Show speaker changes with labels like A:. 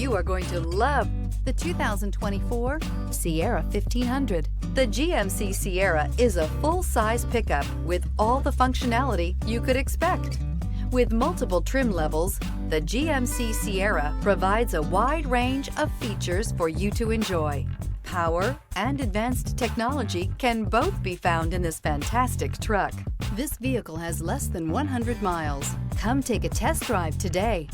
A: You are going to love the 2024 Sierra 1500. The GMC Sierra is a full-size pickup with all the functionality you could expect. With multiple trim levels, the GMC Sierra provides a wide range of features for you to enjoy. Power and advanced technology can both be found in this fantastic truck. This vehicle has less than 100 miles. Come take a test drive today.